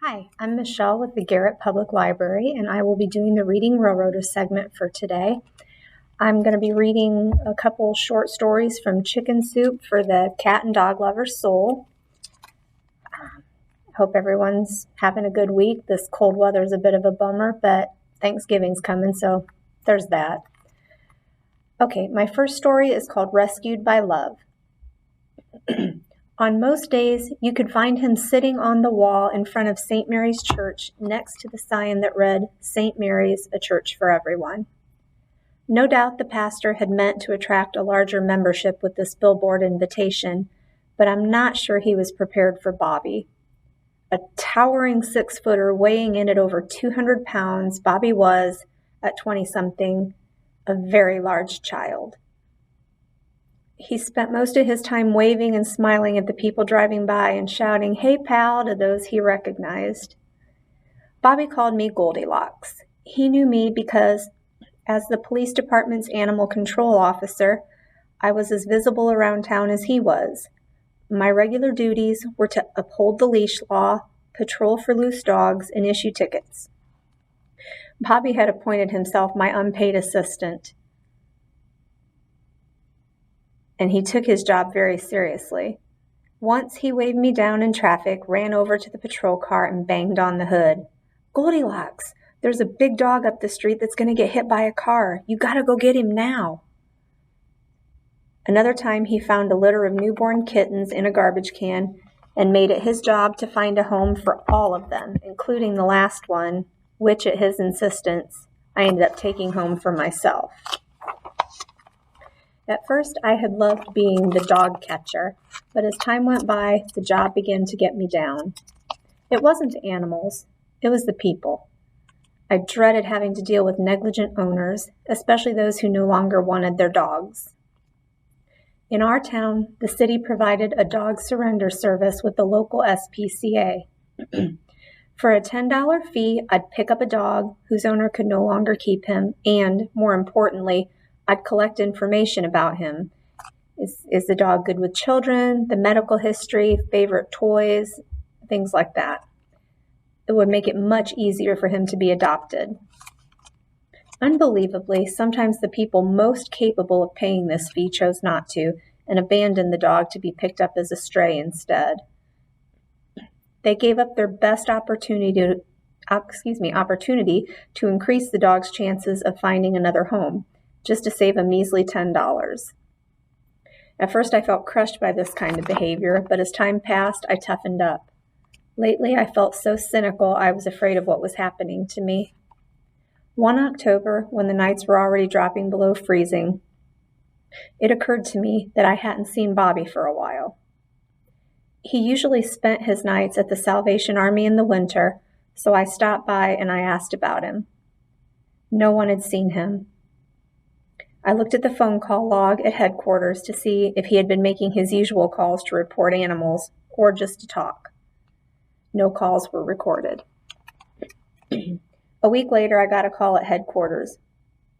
Hi, I'm Michelle with the Garrett Public Library, and I will be doing the Reading Railroader segment for today. I'm going to be reading a couple short stories from Chicken Soup for the Cat and Dog Lover's Soul. Hope everyone's having a good week. This cold weather is a bit of a bummer, but Thanksgiving's coming, so there's that. Okay, my first story is called Rescued by Love. On most days, you could find him sitting on the wall in front of St. Mary's Church next to the sign that read, "St. Mary's, a church for everyone." No doubt the pastor had meant to attract a larger membership with this billboard invitation, but I'm not sure he was prepared for Bobby. A towering 6-footer weighing in at over 200 pounds, Bobby was, at 20-something, a very large child. He spent most of his time waving and smiling at the people driving by and shouting, "Hey, pal," to those he recognized. Bobby called me Goldilocks. He knew me because, as the police department's animal control officer, I was as visible around town as he was. My regular duties were to uphold the leash law, patrol for loose dogs, and issue tickets. Bobby had appointed himself my unpaid assistant, and he took his job very seriously. Once he waved me down in traffic, ran over to the patrol car, and banged on the hood. "Goldilocks, there's a big dog up the street that's going to get hit by a car. You got to go get him now." Another time he found a litter of newborn kittens in a garbage can and made it his job to find a home for all of them, including the last one, which, at his insistence, I ended up taking home for myself. At first, I had loved being the dog catcher, but as time went by, the job began to get me down. It wasn't the animals, it was the people. I dreaded having to deal with negligent owners, especially those who no longer wanted their dogs. In our town, the city provided a dog surrender service with the local SPCA. For a $10 fee, I'd pick up a dog whose owner could no longer keep him, and, more importantly, I'd collect information about him. Is the dog good with children, the medical history, favorite toys, things like that. It would make it much easier for him to be adopted. Unbelievably, sometimes the people most capable of paying this fee chose not to and abandoned the dog to be picked up as a stray instead. They gave up their best opportunity to increase the dog's chances of finding another home, just to save a measly $10. At first, I felt crushed by this kind of behavior, but as time passed, I toughened up. Lately, I felt so cynical I was afraid of what was happening to me. One October, when the nights were already dropping below freezing, it occurred to me that I hadn't seen Bobby for a while. He usually spent his nights at the Salvation Army in the winter, so I stopped by and I asked about him. No one had seen him. I looked at the phone call log at headquarters to see if he had been making his usual calls to report animals or just to talk. No calls were recorded. A week later, I got a call at headquarters.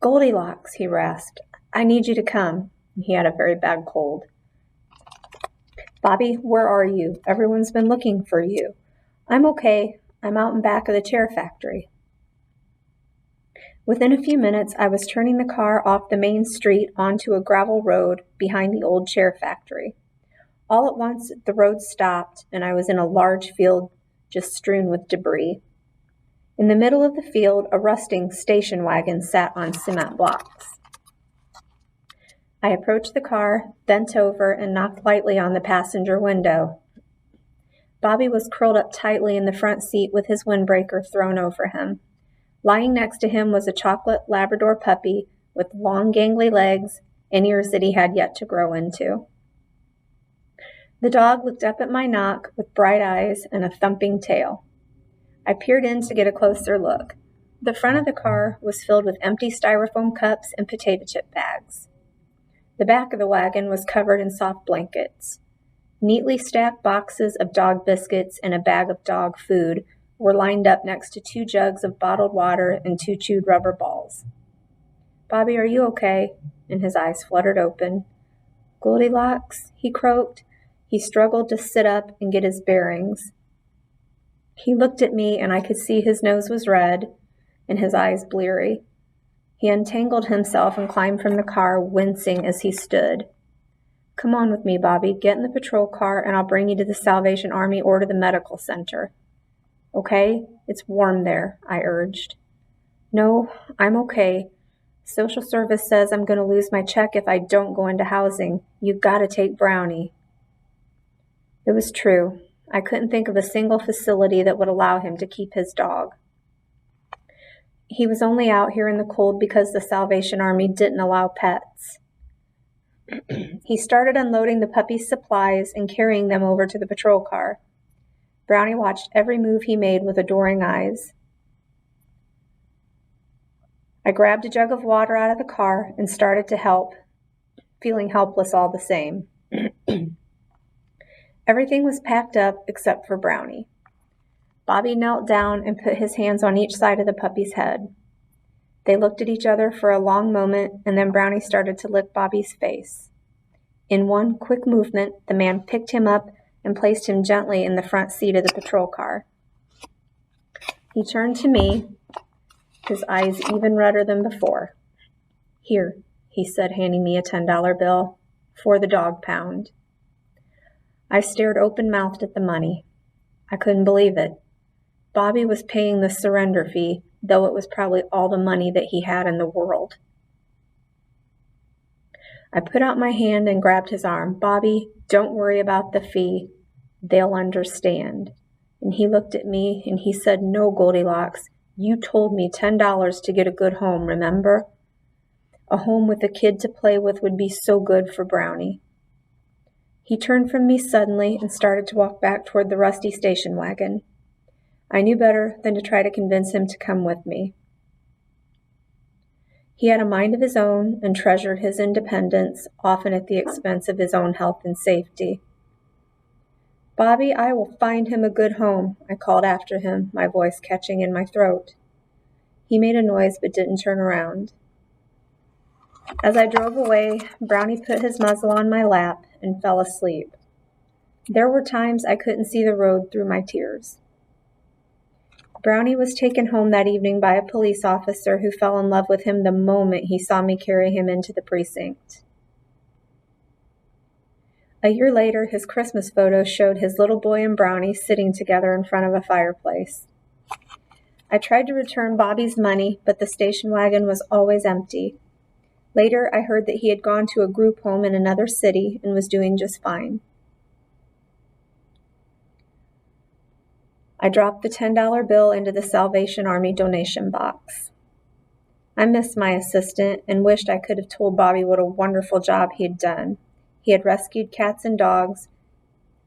"Goldilocks," he rasped, "I need you to come." He had a very bad cold. "Bobby, where are you? Everyone's been looking for you." "I'm okay. I'm out in back of the chair factory." Within a few minutes, I was turning the car off the main street onto a gravel road behind the old chair factory. All at once, the road stopped, and I was in a large field just strewn with debris. In the middle of the field, a rusting station wagon sat on cement blocks. I approached the car, bent over, and knocked lightly on the passenger window. Bobby was curled up tightly in the front seat with his windbreaker thrown over him. Lying next to him was a chocolate Labrador puppy with long, gangly legs and ears that he had yet to grow into. The dog looked up at my knock with bright eyes and a thumping tail. I peered in to get a closer look. The front of the car was filled with empty styrofoam cups and potato chip bags. The back of the wagon was covered in soft blankets. Neatly stacked boxes of dog biscuits and a bag of dog food were lined up next to 2 jugs of bottled water and 2 chewed rubber balls. "Bobby, are you okay?" And his eyes fluttered open. "Goldilocks," he croaked. He struggled to sit up and get his bearings. He looked at me, and I could see his nose was red and his eyes bleary. He untangled himself and climbed from the car, wincing as he stood. "Come on with me, Bobby. Get in the patrol car, and I'll bring you to the Salvation Army or to the medical center." "Okay? It's warm there," I urged. "No, I'm okay. Social service says I'm going to lose my check if I don't go into housing. You've got to take Brownie." It was true. I couldn't think of a single facility that would allow him to keep his dog. He was only out here in the cold because the Salvation Army didn't allow pets. He started unloading the puppy's supplies and carrying them over to the patrol car. Brownie watched every move he made with adoring eyes. I grabbed a jug of water out of the car and started to help, feeling helpless all the same. Everything was packed up except for Brownie. Bobby knelt down and put his hands on each side of the puppy's head. They looked at each other for a long moment, and then Brownie started to lick Bobby's face. In one quick movement, the man picked him up and placed him gently in the front seat of the patrol car. He turned to me, his eyes even redder than before. "Here," he said, handing me a $10 bill, "for the dog pound." I stared open-mouthed at the money. I couldn't believe it. Bobby was paying the surrender fee, though it was probably all the money that he had in the world. I put out my hand and grabbed his arm. "Bobby, don't worry about the fee. They'll understand." And he looked at me and he said, "No, Goldilocks, you told me $10 to get a good home, remember? A home with a kid to play with would be so good for Brownie." He turned from me suddenly and started to walk back toward the rusty station wagon. I knew better than to try to convince him to come with me. He had a mind of his own and treasured his independence, often at the expense of his own health and safety. "Bobby, I will find him a good home," I called after him, my voice catching in my throat. He made a noise but didn't turn around. As I drove away, Brownie put his muzzle on my lap and fell asleep. There were times I couldn't see the road through my tears. Brownie was taken home that evening by a police officer who fell in love with him the moment he saw me carry him into the precinct. A year later, his Christmas photo showed his little boy and Brownie sitting together in front of a fireplace. I tried to return Bobby's money, but the station wagon was always empty. Later, I heard that he had gone to a group home in another city and was doing just fine. I dropped the $10 bill into the Salvation Army donation box. I missed my assistant and wished I could have told Bobby what a wonderful job he had done. He had rescued cats and dogs,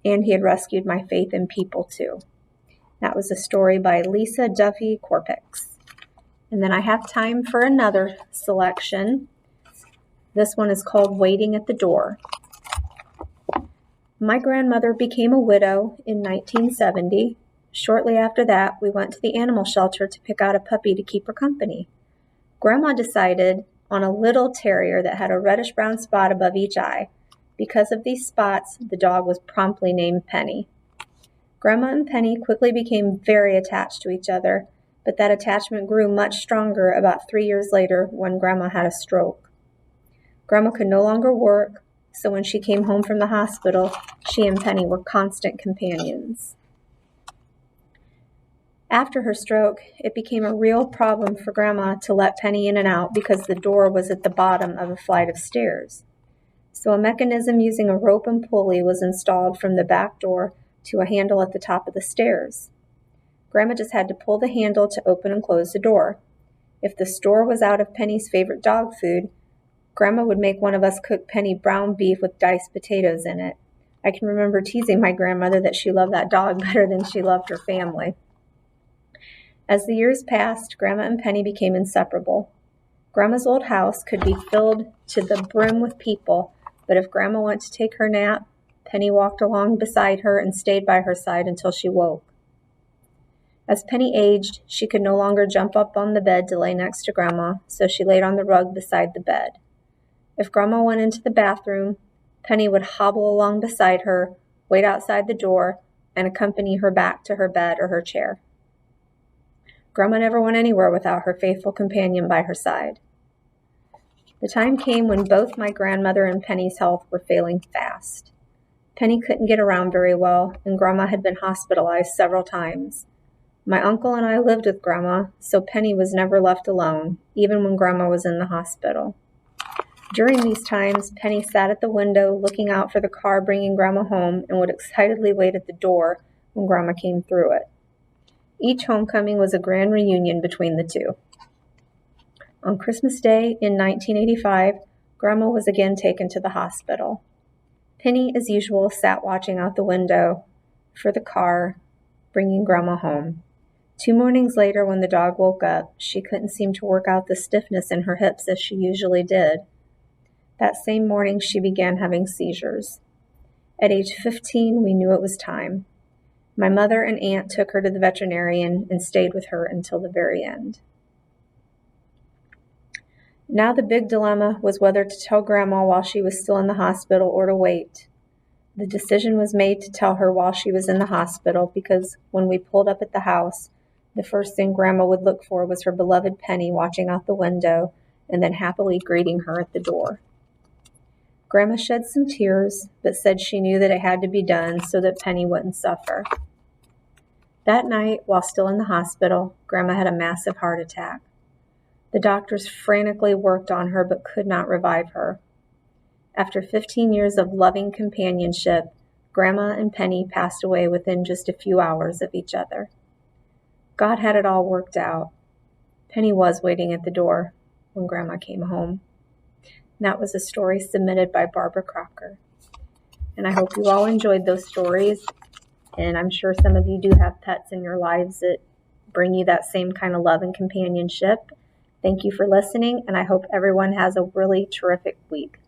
and he had rescued my faith in people, too. That was a story by Lisa Duffy Corpix. And then I have time for another selection. This one is called Waiting at the Door. My grandmother became a widow in 1970. Shortly after that, we went to the animal shelter to pick out a puppy to keep her company. Grandma decided on a little terrier that had a reddish-brown spot above each eye. Because of these spots, the dog was promptly named Penny. Grandma and Penny quickly became very attached to each other, but that attachment grew much stronger about 3 years later when Grandma had a stroke. Grandma could no longer work, so when she came home from the hospital, she and Penny were constant companions. After her stroke, it became a real problem for Grandma to let Penny in and out because the door was at the bottom of a flight of stairs. So a mechanism using a rope and pulley was installed from the back door to a handle at the top of the stairs. Grandma just had to pull the handle to open and close the door. If the store was out of Penny's favorite dog food, Grandma would make one of us cook Penny brown beef with diced potatoes in it. I can remember teasing my grandmother that she loved that dog better than she loved her family. As the years passed, Grandma and Penny became inseparable. Grandma's old house could be filled to the brim with people, but if Grandma went to take her nap, Penny walked along beside her and stayed by her side until she woke. As Penny aged, she could no longer jump up on the bed to lay next to Grandma, so she laid on the rug beside the bed. If Grandma went into the bathroom, Penny would hobble along beside her, wait outside the door, and accompany her back to her bed or her chair. Grandma never went anywhere without her faithful companion by her side. The time came when both my grandmother and Penny's health were failing fast. Penny couldn't get around very well, and Grandma had been hospitalized several times. My uncle and I lived with Grandma, so Penny was never left alone, even when Grandma was in the hospital. During these times, Penny sat at the window looking out for the car bringing Grandma home and would excitedly wait at the door when Grandma came through it. Each homecoming was a grand reunion between the two. On Christmas Day in 1985, Grandma was again taken to the hospital. Penny, as usual, sat watching out the window for the car bringing Grandma home. 2 mornings later, when the dog woke up, she couldn't seem to work out the stiffness in her hips as she usually did. That same morning, she began having seizures. At age 15, we knew it was time. My mother and aunt took her to the veterinarian and stayed with her until the very end. Now the big dilemma was whether to tell Grandma while she was still in the hospital or to wait. The decision was made to tell her while she was in the hospital because when we pulled up at the house, the first thing Grandma would look for was her beloved Penny watching out the window and then happily greeting her at the door. Grandma shed some tears, but said she knew that it had to be done so that Penny wouldn't suffer. That night, while still in the hospital, Grandma had a massive heart attack. The doctors frantically worked on her but could not revive her. After 15 years of loving companionship, Grandma and Penny passed away within just a few hours of each other. God had it all worked out. Penny was waiting at the door when Grandma came home. And that was a story submitted by Barbara Crocker. And I hope you all enjoyed those stories. And I'm sure some of you do have pets in your lives that bring you that same kind of love and companionship. Thank you for listening, and I hope everyone has a really terrific week.